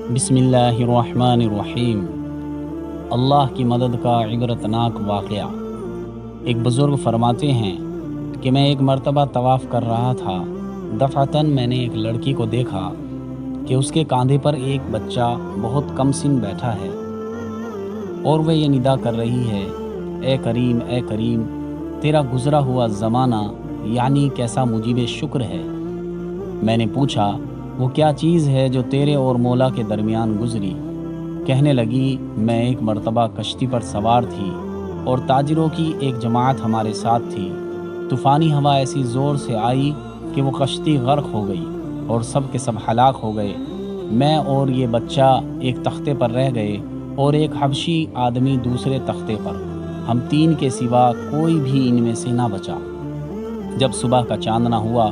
بسم اللہ الرحمن الرحیم۔ اللہ کی مدد کا عبرتناک واقعہ۔ ایک بزرگ فرماتے ہیں کہ میں ایک مرتبہ طواف کر رہا تھا۔ دفعتاً میں نے ایک لڑکی کو دیکھا کہ اس کے کاندھے پر ایک بچہ بہت کم سن بیٹھا ہے اور وہ یہ ندا کر رہی ہے، اے کریم اے کریم، تیرا گزرا ہوا زمانہ یعنی کیسا مجیب شکر ہے۔ میں نے پوچھا وہ کیا چیز ہے جو تیرے اور مولا کے درمیان گزری؟ کہنے لگی میں ایک مرتبہ کشتی پر سوار تھی اور تاجروں کی ایک جماعت ہمارے ساتھ تھی۔ طوفانی ہوا ایسی زور سے آئی کہ وہ کشتی غرق ہو گئی اور سب کے سب ہلاک ہو گئے۔ میں اور یہ بچہ ایک تختے پر رہ گئے اور ایک حبشی آدمی دوسرے تختے پر۔ ہم تین کے سوا کوئی بھی ان میں سے نہ بچا۔ جب صبح کا چاندنا ہوا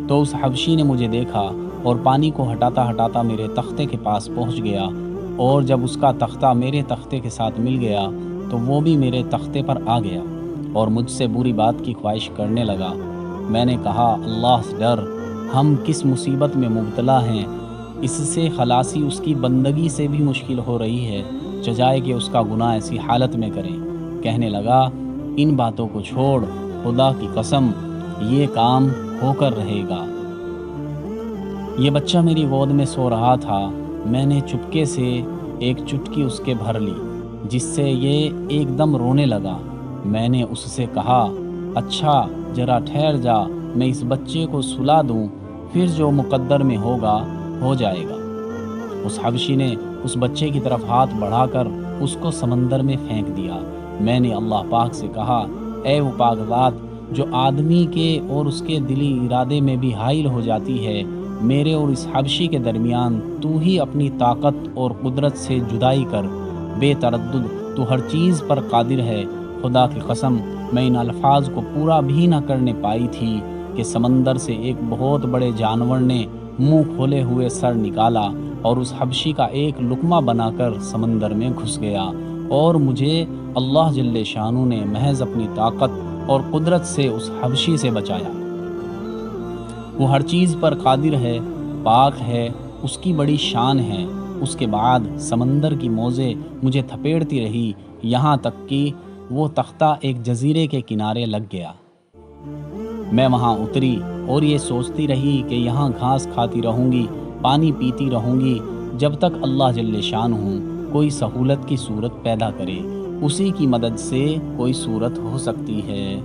تو اس حبشی نے مجھے دیکھا اور پانی کو ہٹاتا ہٹاتا میرے تختے کے پاس پہنچ گیا، اور جب اس کا تختہ میرے تختے کے ساتھ مل گیا تو وہ بھی میرے تختے پر آ گیا اور مجھ سے بری بات کی خواہش کرنے لگا۔ میں نے کہا اللہ سے ڈر، ہم کس مصیبت میں مبتلا ہیں، اس سے خلاصی اس کی بندگی سے بھی مشکل ہو رہی ہے، چجائے کہ اس کا گناہ ایسی حالت میں کریں۔ کہنے لگا ان باتوں کو چھوڑ، خدا کی قسم یہ کام ہو کر رہے گا۔ یہ بچہ میری گود میں سو رہا تھا۔ میں نے چپکے سے ایک چٹکی اس کے بھر لی جس سے یہ ایک دم رونے لگا۔ میں نے اس سے کہا اچھا ذرا ٹھہر جا، میں اس بچے کو سلا دوں، پھر جو مقدر میں ہوگا ہو جائے گا۔ اس حبشی نے اس بچے کی طرف ہاتھ بڑھا کر اس کو سمندر میں پھینک دیا۔ میں نے اللہ پاک سے کہا اے وہ پاک ذات جو آدمی کے اور اس کے دلی ارادے میں بھی حائل ہو جاتی ہے، میرے اور اس حبشی کے درمیان تو ہی اپنی طاقت اور قدرت سے جدائی کر، بے تردد تو ہر چیز پر قادر ہے۔ خدا کی قسم میں ان الفاظ کو پورا بھی نہ کرنے پائی تھی کہ سمندر سے ایک بہت بڑے جانور نے منہ کھولے ہوئے سر نکالا اور اس حبشی کا ایک لقمہ بنا کر سمندر میں گھس گیا، اور مجھے اللہ جل شانہ نے محض اپنی طاقت اور قدرت سے اس حبشی سے بچایا۔ وہ ہر چیز پر قادر ہے، پاک ہے، اس کی بڑی شان ہے۔ اس کے بعد سمندر کی موجیں مجھے تھپیڑتی رہی یہاں تک کہ وہ تختہ ایک جزیرے کے کنارے لگ گیا۔ میں وہاں اتری اور یہ سوچتی رہی کہ یہاں گھاس کھاتی رہوں گی، پانی پیتی رہوں گی، جب تک اللہ جل شانہ کوئی سہولت کی صورت پیدا کرے، اسی کی مدد سے کوئی صورت ہو سکتی ہے۔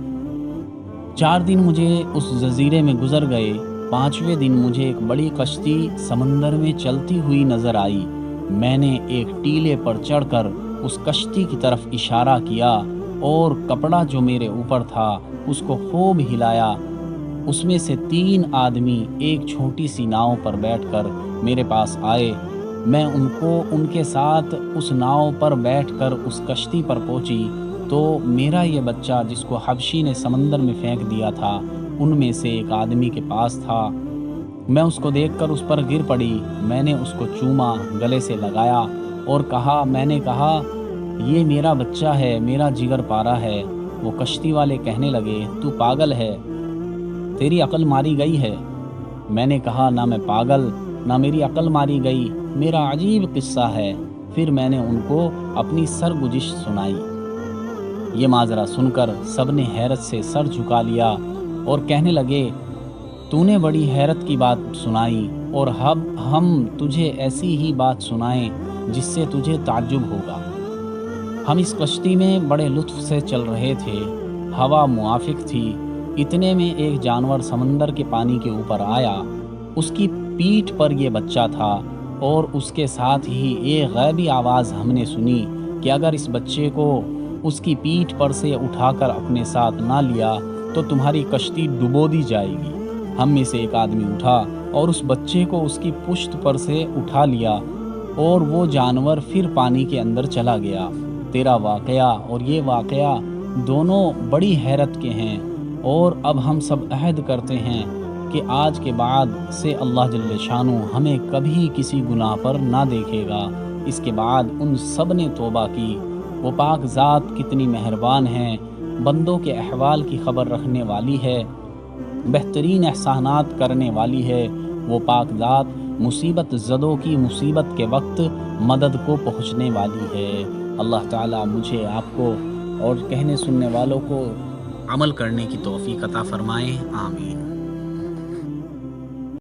4 دن مجھے اس جزیرے میں گزر گئے۔ 5ویں دن مجھے ایک بڑی کشتی سمندر میں چلتی ہوئی نظر آئی۔ میں نے ایک ٹیلے پر چڑھ کر اس کشتی کی طرف اشارہ کیا اور کپڑا جو میرے اوپر تھا اس کو خوب ہلایا۔ اس میں سے 3 آدمی ایک چھوٹی سی ناؤ پر بیٹھ کر میرے پاس آئے۔ میں ان کے ساتھ اس ناؤ پر بیٹھ کر اس کشتی پر پہنچی تو میرا یہ بچہ جس کو حبشی نے سمندر میں پھینک دیا تھا ان میں سے ایک آدمی کے پاس تھا۔ میں اس کو دیکھ کر اس پر گر پڑی۔ میں نے اس کو چوما، گلے سے لگایا اور میں نے کہا یہ میرا بچہ ہے، میرا جگر پارا ہے۔ وہ کشتی والے کہنے لگے تو پاگل ہے، تیری عقل ماری گئی ہے۔ میں نے کہا نہ میں پاگل نہ میری عقل ماری گئی، میرا عجیب قصہ ہے۔ پھر میں نے ان کو اپنی سرگزشت سنائی۔ یہ ماجرا سن کر سب نے حیرت سے سر جھکا لیا اور کہنے لگے تو نے بڑی حیرت کی بات سنائی، اور اب ہم تجھے ایسی ہی بات سنائیں جس سے تجھے تعجب ہوگا۔ ہم اس کشتی میں بڑے لطف سے چل رہے تھے، ہوا موافق تھی۔ اتنے میں ایک جانور سمندر کے پانی کے اوپر آیا۔ اس کی پیٹھ پر یہ بچہ تھا اور اس کے ساتھ ہی ایک غیبی آواز ہم نے سنی کہ اگر اس بچے کو اس کی پیٹھ پر سے اٹھا کر اپنے ساتھ نہ لیا تو تمہاری کشتی ڈبو دی جائے گی۔ ہم میں سے ایک آدمی اٹھا اور اس بچے کو اس کی پشت پر سے اٹھا لیا اور وہ جانور پھر پانی کے اندر چلا گیا۔ تیرا واقعہ اور یہ واقعہ دونوں بڑی حیرت کے ہیں، اور اب ہم سب عہد کرتے ہیں کہ آج کے بعد سے اللہ جل شانہ ہمیں کبھی کسی گناہ پر نہ دیکھے گا۔ اس کے بعد ان سب نے توبہ کی۔ وہ پاک ذات کتنی مہربان ہے، بندوں کے احوال کی خبر رکھنے والی ہے، بہترین احسانات کرنے والی ہے۔ وہ پاک ذات مصیبت زدوں کی مصیبت کے وقت مدد کو پہنچنے والی ہے۔ اللہ تعالیٰ مجھے، آپ کو اور کہنے سننے والوں کو عمل کرنے کی توفیق عطا فرمائے، آمین۔